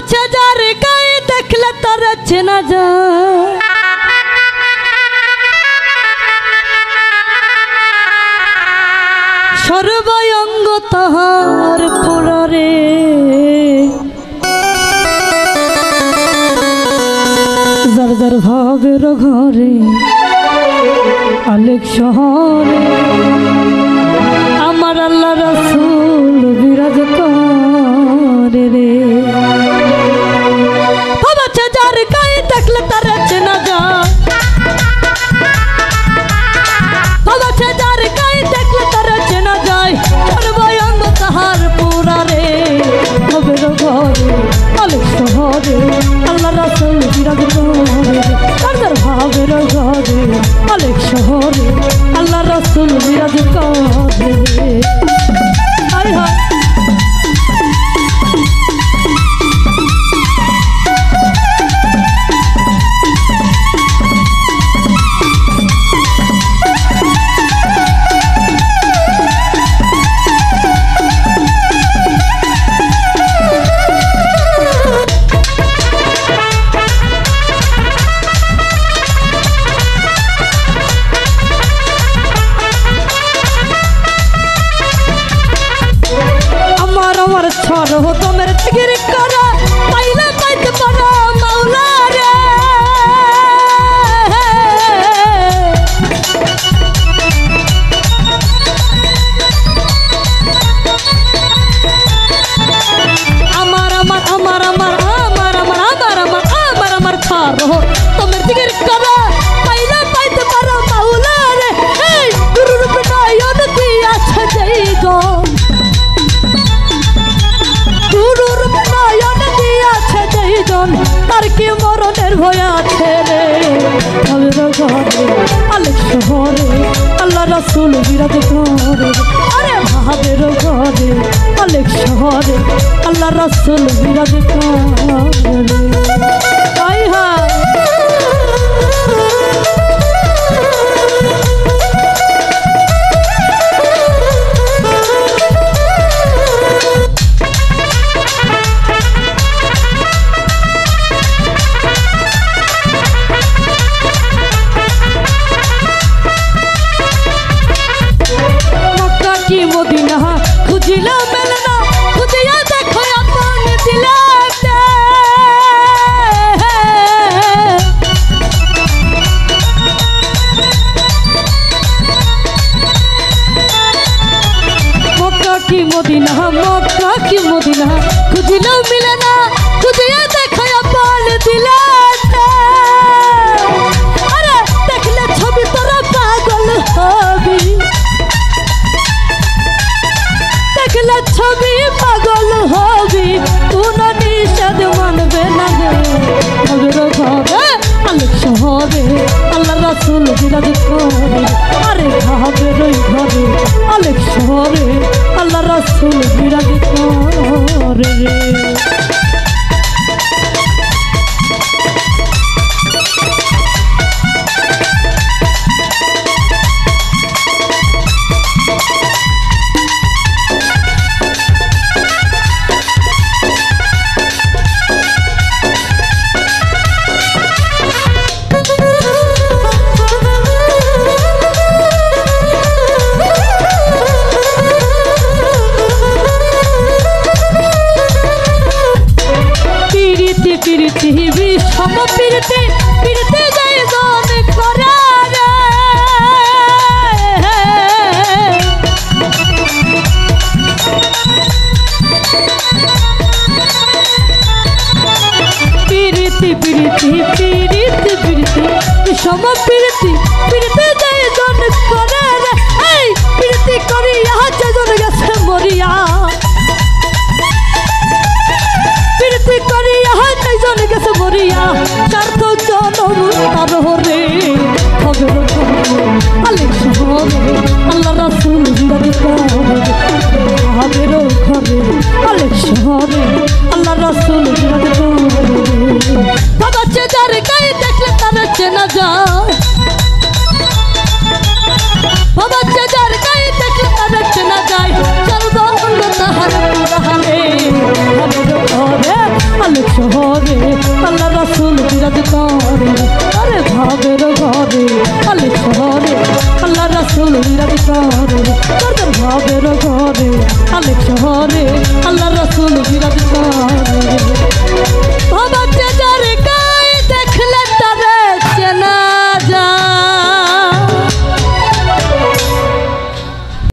বাবা যার গায়ে দেখলে তার চেনা যায় সর্বঙ্গ তাহার পুরারে যার যার ভাবের ঘরে আলেক শহরে আমার আল্লাহ রাসূল বিরাজ করে রে বাবা যার গায়ে দেখলে তার চেনা যায় বাবা যার গায়ে দেখলে তার চেনা যায় সর্বঙ্গ তাহার পুরারে ভাবের ঘরে আলেক শহরে আল্লাহ রাসূল বিরাজ করে যার যার ভাবের ঘরে আলেক শহরে আল্লাহ রাসূল বিরাজ করে হায় হায় ছড় তোমের জিগির করা পাইলে পাইতে পারো মাওলা রে আমার আমার আমার আমার আমার আমার আমার আমার আমার আমার ছড় তোমের জিগির করা পাইলে পাইতে পারো মাওলা রে এই গুরুর বিনয়ন দিয়াছে যেই গো গুরুর বিনয়ন দিয়াছে যেইজন তার কি মরণের ভয় আছে রে ভাবের ঘরে আলেক শহরে আল্লাহ রাসূল বিরাজ করে আরে ভাবের ঘরে আলেক শহরে আল্লাহ রাসূল বিরাজ করে হায় হায় মদিনা খুঁজিলা মেলে না খুঁজিয়া দেখো আপন দিলাতে মক্কা কি মদিনা খুঁজিলাও মিলে না খুঁজিয়া দেখো আপন দিলাতে আরে দেখলে ছবি তোরা পাগল হবি দেখলে ছবি পাগল হবি কোনো নিষেধ মানবে না ভাবের ঘরে আলেক শহরে আল্লাহ রাসূল বিরাজ করে আরে ভাবের ঘরে আলেক শহরে আল্লাহ রাসূল বিরাজ করে রে বিষম পিরতে পিরতে যাই জন করা রে পিরতি পিরতি পিরতি পিরতি বিষম পিরতি পিরতে যাই জন করা রে এই পিরতি করিয়া যেজন গেছে মরিয়া পিরতি করিয়া যেজন গেছে মরিয়া চার্থ জনম তার হরে ভাবের ঘরে আলেক শহরে আল্লাহ রাসূল বিরাজ করে ভাবের ঘরে আলেক শহরে আল্লাহ রাসূল বিরাজ করে বাবা যার গায়ে দেখলে তার চেনা যায় বাবা যার গায়ে দেখলে তার চেনা যায় সর্বঙ্গ তাহার পুরারে ভাবের ঘরে আলেক শহরে আল্লাহ রাসূল বিরাজ করে আরে ভাবের ঘরে আলেক শহরে আল্লাহ রাসূল বিরাজ করে ভাবের ঘরে আলেক শহরে